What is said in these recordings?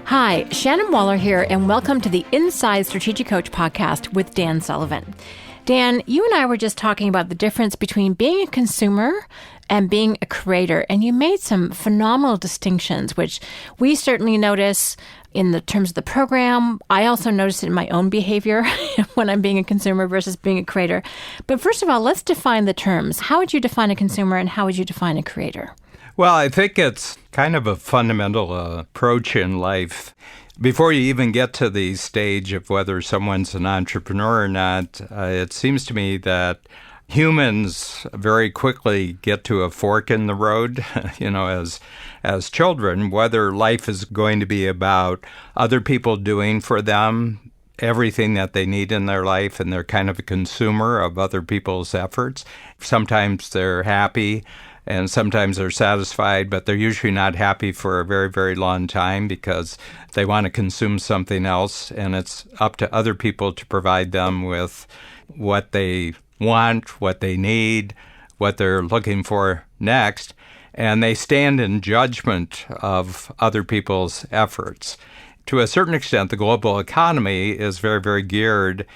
Hi, Shannon Waller here, and welcome to the Inside Strategic Coach podcast with Dan Sullivan. Dan, you and I were just talking about the difference between being a consumer and being a creator, and you made some phenomenal distinctions, which we certainly notice in the terms of the program. I also notice it in my own behavior when I'm being a consumer versus being a creator. But first of all, let's define the terms. How would you define a consumer and how would you define a creator? Well, I think it's kind of a fundamental approach in life. Before you even get to the stage of whether someone's an entrepreneur or not, it seems to me that humans very quickly get to a fork in the road, as children, whether life is going to be about other people doing for them everything that they need in their life, and they're kind of a consumer of other people's efforts. Sometimes they're happy, and sometimes they're satisfied, but they're usually not happy for a very, very long time because they want to consume something else, and it's up to other people to provide them with what they want, what they need, what they're looking for next, and they stand in judgment of other people's efforts. To a certain extent, the global economy is very, very geared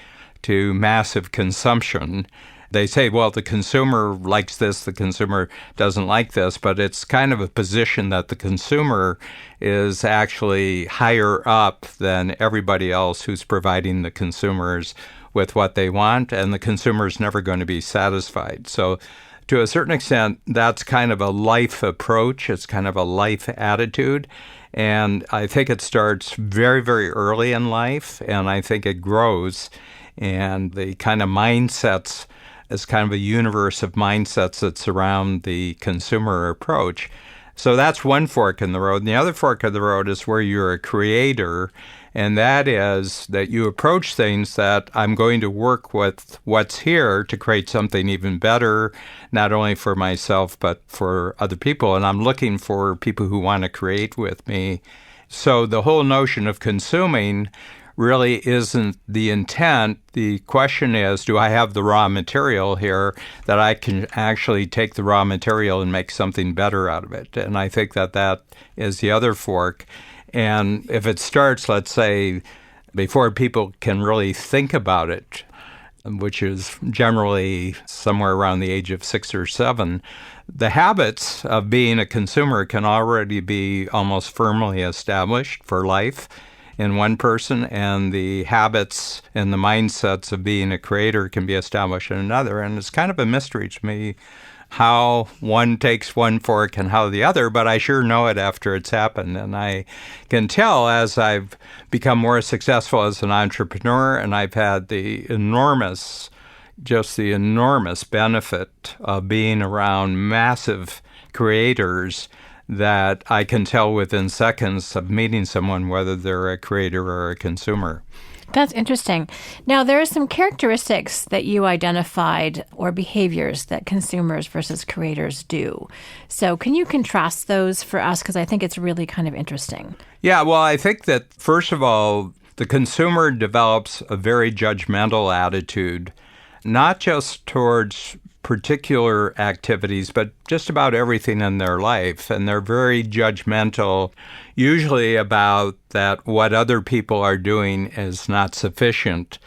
to massive consumption. They say, well, the consumer likes this, the consumer doesn't like this, but it's kind of a position that the consumer is actually higher up than everybody else who's providing the consumers with what they want, and the consumer is never going to be satisfied. So to a certain extent, that's kind of a life approach. It's kind of a life attitude. And I think it starts very, very early in life, and I think it grows. And the kind of mindsets is kind of a universe of mindsets that surround the consumer approach. So that's one fork in the road. And the other fork of the road is where you're a creator, and that is that you approach things that I'm going to work with what's here to create something even better, not only for myself, but for other people. And I'm looking for people who want to create with me. So the whole notion of consuming really isn't the intent. The question is, do I have the raw material here that I can actually take the raw material and make something better out of it? And I think that that is the other fork. And if it starts, let's say, before people can really think about it, which is generally somewhere around the age of 6 or 7, the habits of being a consumer can already be almost firmly established for life in one person, and the habits and the mindsets of being a creator can be established in another. And it's kind of a mystery to me how one takes one fork and how the other, but I sure know it after it's happened. And I can tell as I've become more successful as an entrepreneur, and I've had the enormous benefit of being around massive creators, that I can tell within seconds of meeting someone whether they're a creator or a consumer. That's interesting. Now, there are some characteristics that you identified or behaviors that consumers versus creators do. So can you contrast those for us? Because I think it's really kind of interesting. Yeah, well, I think that, first of all, the consumer develops a very judgmental attitude, not just towards particular activities, but just about everything in their life. And they're very judgmental, usually about that what other people are doing is not sufficient.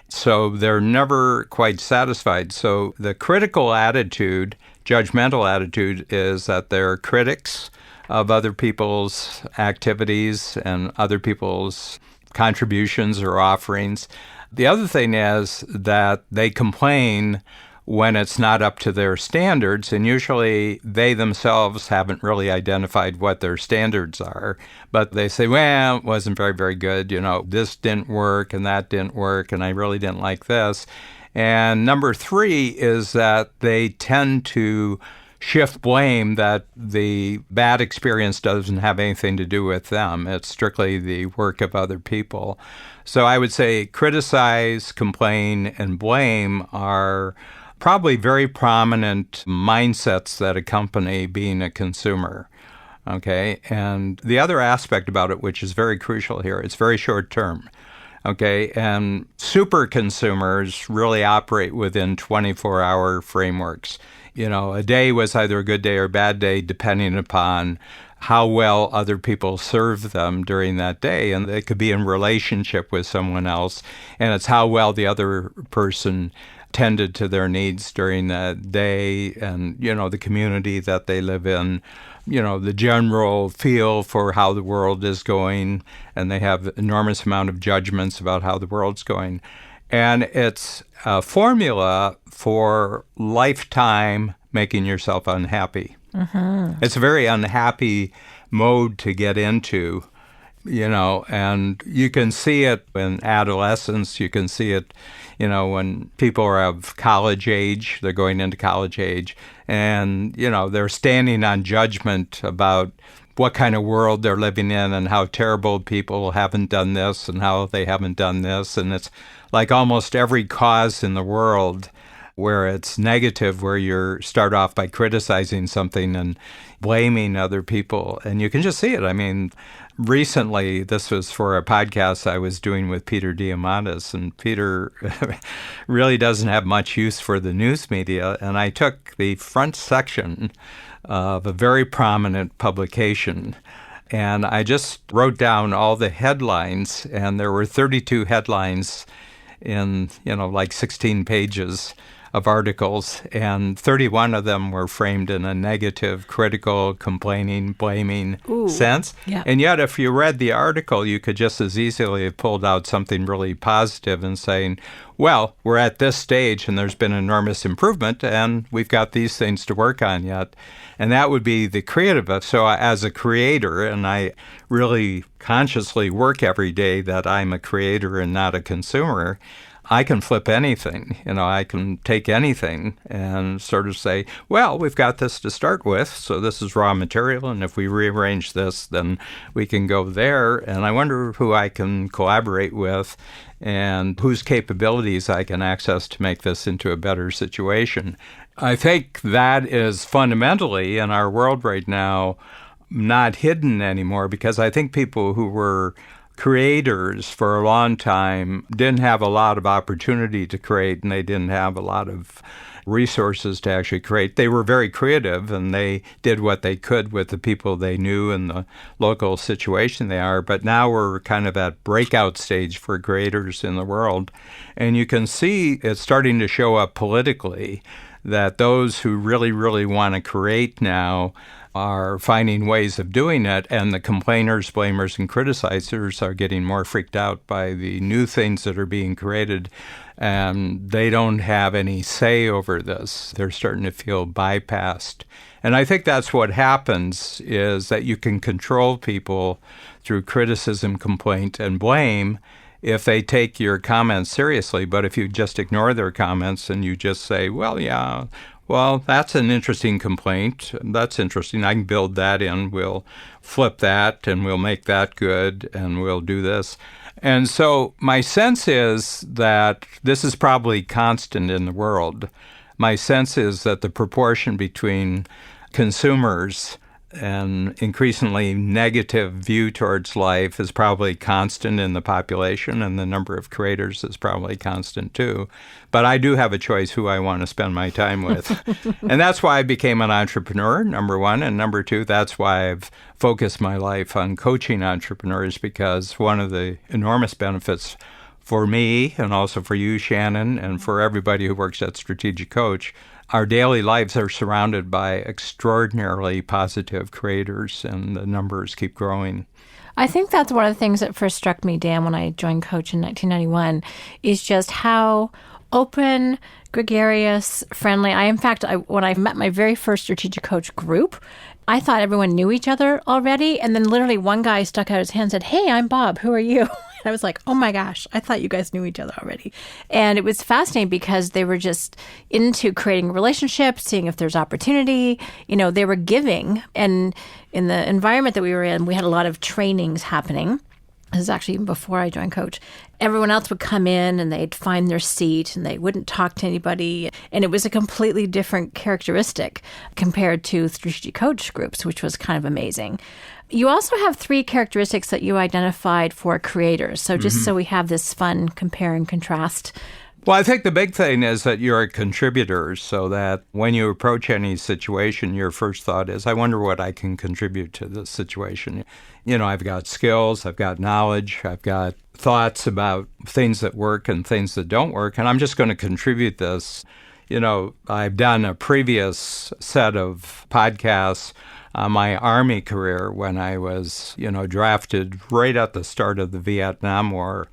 So they're never quite satisfied. So the critical attitude, judgmental attitude, is that they're critics of other people's activities and other people's contributions or offerings. The other thing is that they complain when it's not up to their standards, and usually they themselves haven't really identified what their standards are, but they say, well, it wasn't very, very good, this didn't work and that didn't work, and I really didn't like this. And number 3 is that they tend to shift blame, that the bad experience doesn't have anything to do with them. It's strictly the work of other people. So I would say criticize, complain, and blame are probably very prominent mindsets that accompany being a consumer. Okay. And the other aspect about it, which is very crucial here, it's very short term. Okay. And super consumers really operate within 24-hour frameworks. A day was either a good day or a bad day, depending upon how well other people serve them during that day. And they could be in relationship with someone else. And it's how well the other person tended to their needs during that day and, the community that they live in, the general feel for how the world is going. And they have enormous amount of judgments about how the world's going. And it's a formula for lifetime making yourself unhappy. Mm-hmm. It's a very unhappy mode to get into, and you can see it in adolescence. You can see it, when people are of college age, they're going into college age, and, they're standing on judgment about what kind of world they're living in and how terrible people haven't done this and how they haven't done this. And it's like almost every cause in the world where it's negative, where you start off by criticizing something and blaming other people. And you can just see it. I mean, recently, this was for a podcast I was doing with Peter Diamandis, and Peter really doesn't have much use for the news media. And I took the front section of a very prominent publication, and I just wrote down all the headlines, and there were 32 headlines in, like 16 pages of articles, and 31 of them were framed in a negative, critical, complaining, blaming sense. Yeah. And yet, if you read the article, you could just as easily have pulled out something really positive and saying, well, we're at this stage and there's been enormous improvement and we've got these things to work on yet. And that would be the creative. So as a creator, and I really consciously work every day that I'm a creator and not a consumer, I can flip anything. I can take anything and sort of say, well, we've got this to start with, so this is raw material, and if we rearrange this, then we can go there. And I wonder who I can collaborate with and whose capabilities I can access to make this into a better situation. I think that is fundamentally in our world right now not hidden anymore, because I think people who were creators for a long time didn't have a lot of opportunity to create, and they didn't have a lot of resources to actually create. They were very creative, and they did what they could with the people they knew and the local situation they are. But now we're kind of at breakout stage for creators in the world. And you can see it's starting to show up politically that those who really, really want to create now are finding ways of doing it, and the complainers, blamers, and criticizers are getting more freaked out by the new things that are being created, and they don't have any say over this. They're starting to feel bypassed. And I think that's what happens, is that you can control people through criticism, complaint, and blame if they take your comments seriously. But if you just ignore their comments and you just say, well, that's an interesting complaint. That's interesting. I can build that in. We'll flip that and we'll make that good and we'll do this. And so my sense is that this is probably constant in the world. My sense is that the proportion between consumers and increasingly negative view towards life is probably constant in the population, and the number of creators is probably constant too. But I do have a choice who I want to spend my time with. And that's why I became an entrepreneur, number one. And number two, that's why I've focused my life on coaching entrepreneurs, because one of the enormous benefits for me and also for you, Shannon, and for everybody who works at Strategic Coach, our daily lives are surrounded by extraordinarily positive creators, and the numbers keep growing. I think that's one of the things that first struck me, Dan, when I joined Coach in 1991, is just how open, gregarious, friendly. When I met my very first Strategic Coach group, I thought everyone knew each other already. And then literally one guy stuck out his hand and said, "Hey, I'm Bob. Who are you?" I was like, oh my gosh, I thought you guys knew each other already. And it was fascinating because they were just into creating relationships, seeing if there's opportunity. They were giving. And in the environment that we were in, we had a lot of trainings happening. This is actually even before I joined Coach. Everyone else would come in and they'd find their seat and they wouldn't talk to anybody. And it was a completely different characteristic compared to Strategic Coach groups, which was kind of amazing. You also have 3 characteristics that you identified for creators. So just so we have this fun compare and contrast Well, I think the big thing is that you're a contributor, so that when you approach any situation, your first thought is, I wonder what I can contribute to this situation. I've got skills, I've got knowledge, I've got thoughts about things that work and things that don't work, and I'm just going to contribute this. I've done a previous set of podcasts on my Army career when I was, drafted right at the start of the Vietnam War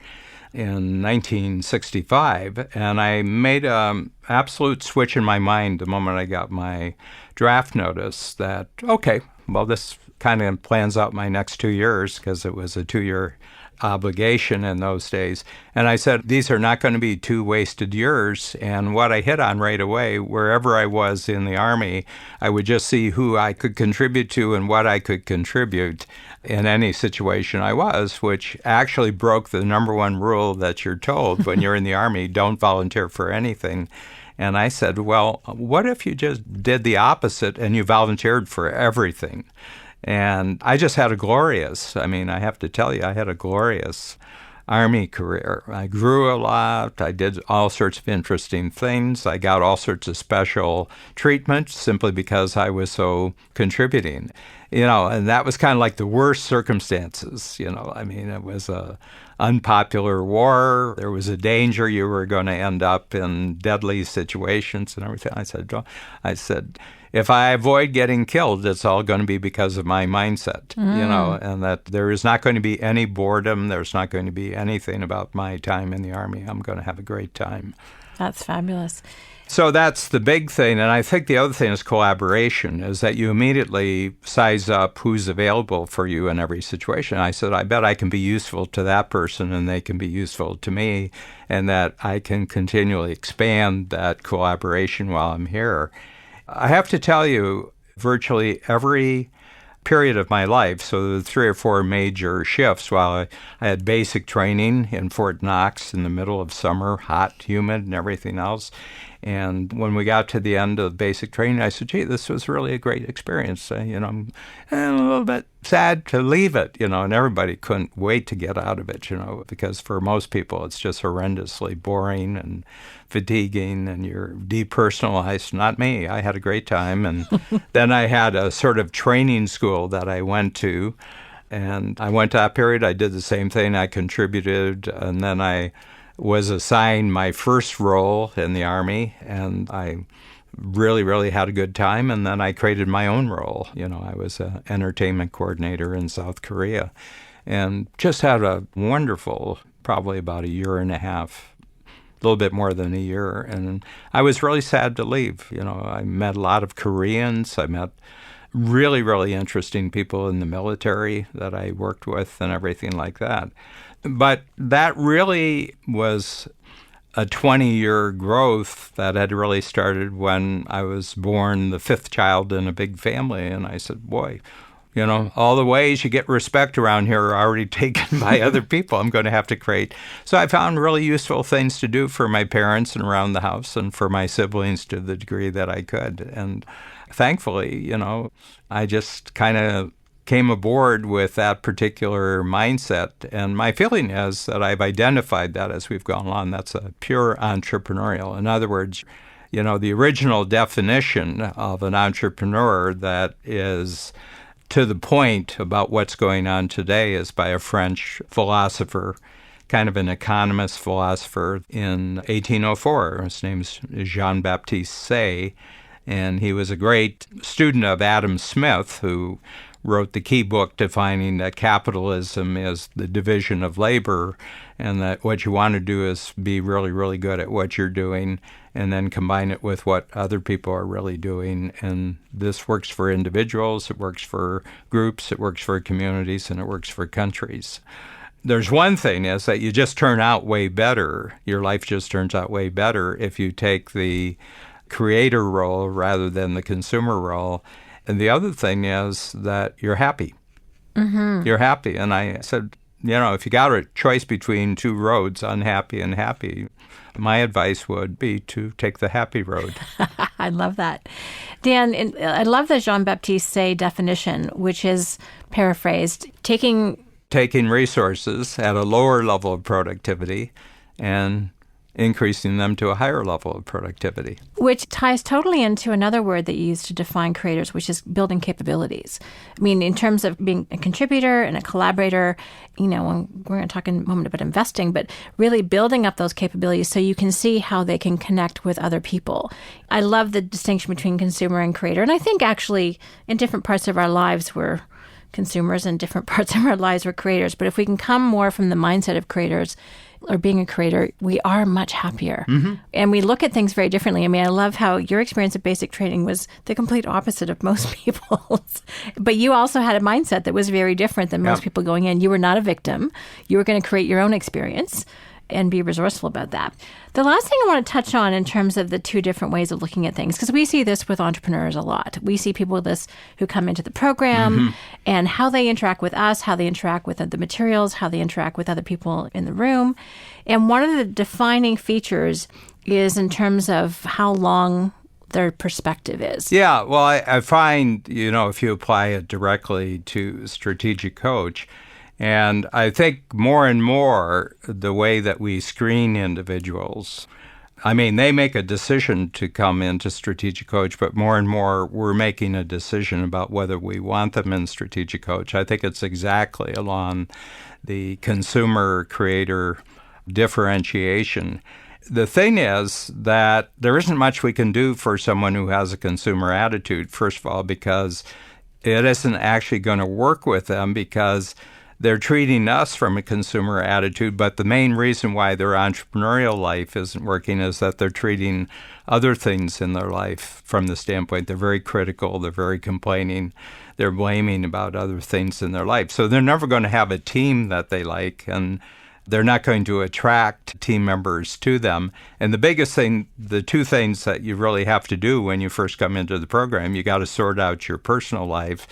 in 1965, and I made an absolute switch in my mind the moment I got my draft notice that, okay, well, this kind of plans out my next 2 years, because it was a 2-year obligation in those days. And I said, these are not going to be 2 wasted years. And what I hit on right away, wherever I was in the Army, I would just see who I could contribute to and what I could contribute in any situation I was, which actually broke the number one rule that you're told when you're in the Army: don't volunteer for anything. And I said, well, what if you just did the opposite and you volunteered for everything? And I just had I have to tell you, I had a glorious Army career. I grew a lot. I did all sorts of interesting things. I got all sorts of special treatment simply because I was so contributing. And that was kind of like the worst circumstances. It was a unpopular war. There was a danger you were going to end up in deadly situations and everything. I said, if I avoid getting killed, it's all going to be because of my mindset, and that there is not going to be any boredom. There's not going to be anything about my time in the Army. I'm going to have a great time. That's fabulous. So that's the big thing. And I think the other thing is collaboration, is that you immediately size up who's available for you in every situation. I said, I bet I can be useful to that person and they can be useful to me, and that I can continually expand that collaboration while I'm here. I have to tell you, virtually every period of my life, so the 3 or 4 major shifts, while I had basic training in Fort Knox in the middle of summer, hot, humid, and everything else. And when we got to the end of basic training, I said, gee, this was really a great experience. I'm a little bit sad to leave it, and everybody couldn't wait to get out of it, because for most people it's just horrendously boring and fatiguing, and you're depersonalized. Not me. I had a great time. And then I had a sort of training school that I went to, and I went to that period. I did the same thing. I contributed, and then I was assigned my first role in the Army, and I really, really had a good time. And then I created my own role. I was an entertainment coordinator in South Korea, and just had a wonderful, probably about a year and a half, a little bit more than a year. And I was really sad to leave. I met a lot of Koreans. I met really, really interesting people in the military that I worked with and everything like that. But that really was a 20-year growth that had really started when I was born, the 5th child in a big family. And I said, boy, all the ways you get respect around here are already taken by other people. I'm going to have to create. So I found really useful things to do for my parents and around the house, and for my siblings to the degree that I could. And thankfully, I just kind of came aboard with that particular mindset. And my feeling is that I've identified that as we've gone along. That's a pure entrepreneurial. In other words, the original definition of an entrepreneur that is to the point about what's going on today is by a French philosopher, kind of an economist philosopher in 1804. His name's Jean-Baptiste Say, and he was a great student of Adam Smith, who wrote the key book defining that capitalism is the division of labor, and that what you want to do is be really, really good at what you're doing, and then combine it with what other people are really doing. And this works for individuals, it works for groups, it works for communities, and it works for countries. There's one thing is that you just turn out way better. Your life just turns out way better if you take the creator role rather than the consumer role. And the other thing is that you're happy. Mm-hmm. You're happy. And I said, if you got a choice between 2 roads, unhappy and happy, my advice would be to take the happy road. I love that. Dan, I love the Jean-Baptiste Say definition, which is paraphrased, taking resources at a lower level of productivity and increasing them to a higher level of productivity. Which ties totally into another word that you use to define creators, which is building capabilities. I mean, in terms of being a contributor and a collaborator, we're going to talk in a moment about investing, but really building up those capabilities so you can see how they can connect with other people. I love the distinction between consumer and creator. And I think actually in different parts of our lives, we're consumers, and different parts of our lives we're creators. But if we can come more from the mindset of creators, or being a creator, we are much happier. Mm-hmm. And we look at things very differently. I mean, I love how your experience of basic training was the complete opposite of most people's. But you also had a mindset that was very different than most people going in. You were not a victim. You were going to create your own experience and be resourceful about that. The last thing I want to touch on in terms of the two different ways of looking at things, because we see this with entrepreneurs a lot. We see people with this who come into the program and how they interact with us, how they interact with the materials, how they interact with other people in the room. And one of the defining features is in terms of how long their perspective is. Yeah, well, I find, if you apply it directly to strategic coach, and I think more and more the way that we screen individuals, I mean, they make a decision to come into strategic coach, but more and more we're making a decision about whether we want them in strategic coach. I think it's exactly along the consumer-creator differentiation. The thing is that there isn't much we can do for someone who has a consumer attitude, first of all, because it isn't actually going to work with them because they're treating us from a consumer attitude, but the main reason why their entrepreneurial life isn't working is that they're treating other things in their life from the standpoint. They're very critical, they're very complaining, they're blaming about other things in their life. So they're never going to have a team that they like, and they're not going to attract team members to them. And the biggest thing, the two things that you really have to do when you first come into the program, you got to sort out your personal life.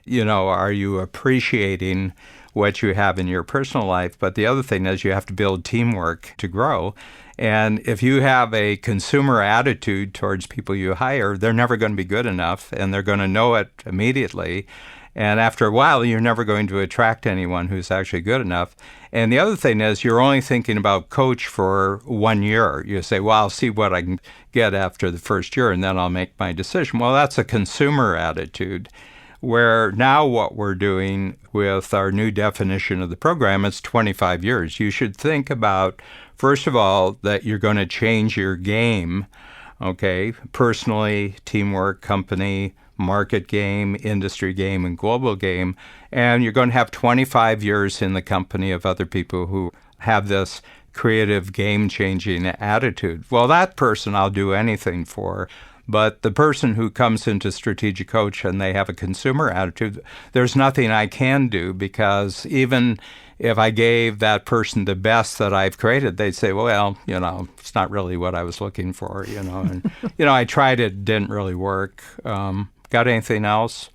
Are you appreciating what you have in your personal life? But the other thing is you have to build teamwork to grow. And if you have a consumer attitude towards people you hire, they're never going to be good enough, and they're going to know it immediately. And after a while, you're never going to attract anyone who's actually good enough. And the other thing is you're only thinking about coach for 1 year. You say, well, I'll see what I can get after the first year, and then I'll make my decision. Well, that's a consumer attitude, where now what we're doing with our new definition of the program is 25 years. You should think about, first of all, that you're going to change your game, okay, personally, teamwork, company, market game, industry game, and global game, and you're going to have 25 years in the company of other people who have this creative, game-changing attitude. Well, that person I'll do anything for. But the person who comes into strategic coach and they have a consumer attitude, there's nothing I can do, because even if I gave that person the best that I've created, they'd say, well, it's not really what I was looking for, and, I tried it, didn't really work. Got anything else?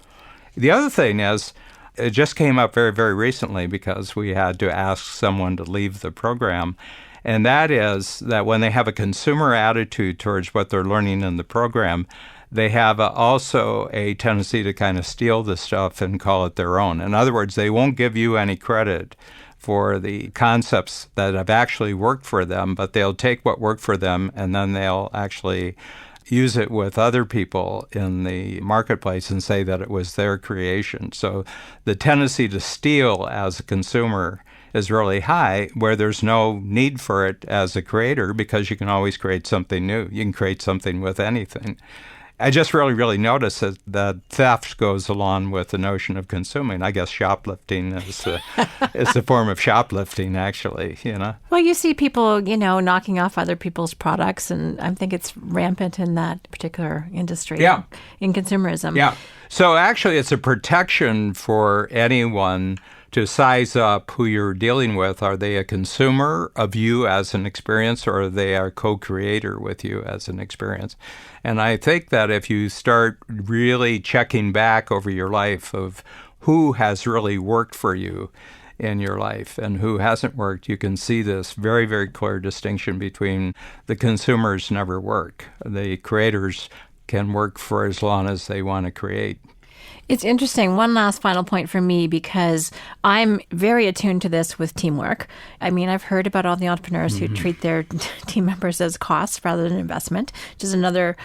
The other thing is, it just came up very, very recently because we had to ask someone to leave the program. And that is that when they have a consumer attitude towards what they're learning in the program, they have also a tendency to kind of steal the stuff and call it their own. In other words, they won't give you any credit for the concepts that have actually worked for them, but they'll take what worked for them and then they'll actually use it with other people in the marketplace and say that it was their creation. So the tendency to steal as a consumer is really high, where there's no need for it as a creator because you can always create something new. You can create something with anything. I just really noticed that theft goes along with the notion of consuming. I guess shoplifting is a form of shoplifting, actually, Well, you see people, knocking off other people's products, and I think it's rampant in that particular industry, in consumerism. Yeah. So actually, it's a protection for anyone to size up who you're dealing with. Are they a consumer of you as an experience, or are they a co-creator with you as an experience? And I think that if you start really checking back over your life of who has really worked for you in your life and who hasn't worked, you can see this very, very clear distinction between the consumers never work. The creators can work for as long as they want to create. It's interesting. One last final point for me, because I'm very attuned to this with teamwork. I mean, I've heard about all the entrepreneurs who treat their team members as costs rather than investment, which is another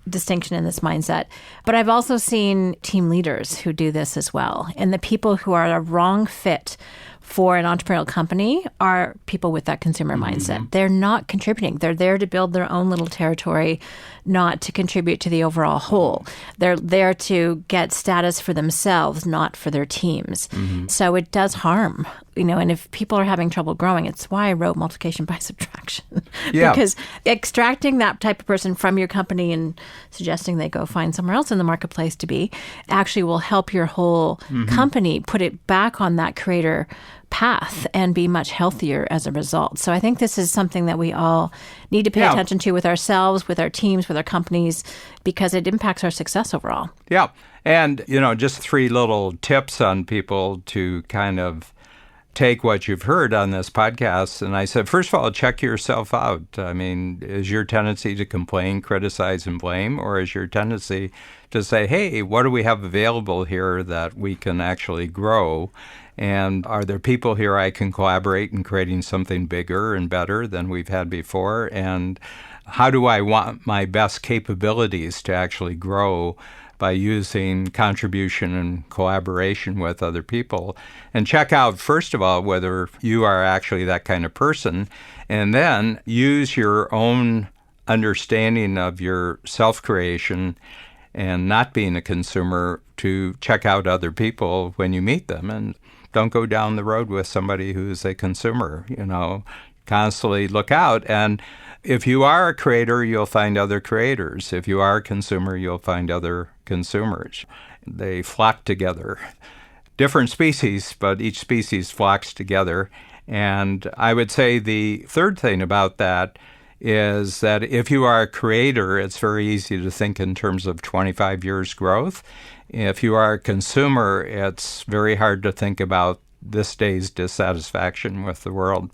distinction in this mindset. But I've also seen team leaders who do this as well. And the people who are a wrong fit for an entrepreneurial company are people with that consumer mindset. They're not contributing. They're there to build their own little territory, not to contribute to the overall whole. They're there to get status for themselves, not for their teams. So it does harm, and if people are having trouble growing, it's why I wrote multiplication by subtraction. Because extracting that type of person from your company and suggesting they go find somewhere else in the marketplace to be actually will help your whole company put it back on that creator path and be much healthier as a result. So I think this is something that we all need to pay attention to with ourselves, with our teams, with our companies, because it impacts our success overall. Yeah. And, just 3 little tips on people to kind of take what you've heard on this podcast. And I said, first of all, check yourself out. I mean, is your tendency to complain, criticize, and blame, or is your tendency to say, hey, what do we have available here that we can actually grow? And are there people here I can collaborate in creating something bigger and better than we've had before? And how do I want my best capabilities to actually grow by using contribution and collaboration with other people? And check out, first of all, whether you are actually that kind of person, and then use your own understanding of your self-creation and not being a consumer to check out other people when you meet them. And don't go down the road with somebody who's a consumer, constantly look out. And if you are a creator, you'll find other creators. If you are a consumer, you'll find other consumers. They flock together. Different species, but each species flocks together. And I would say the third thing about that is that if you are a creator, it's very easy to think in terms of 25 years growth. If you are a consumer, it's very hard to think about this day's dissatisfaction with the world.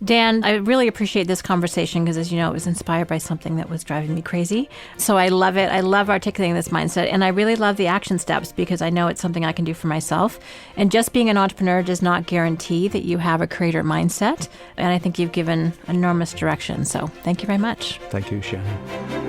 Dan, I really appreciate this conversation because, as you know, it was inspired by something that was driving me crazy. So I love it. I love articulating this mindset. And I really love the action steps because I know it's something I can do for myself. And just being an entrepreneur does not guarantee that you have a creator mindset. And I think you've given enormous direction. So thank you very much. Thank you, Shannon.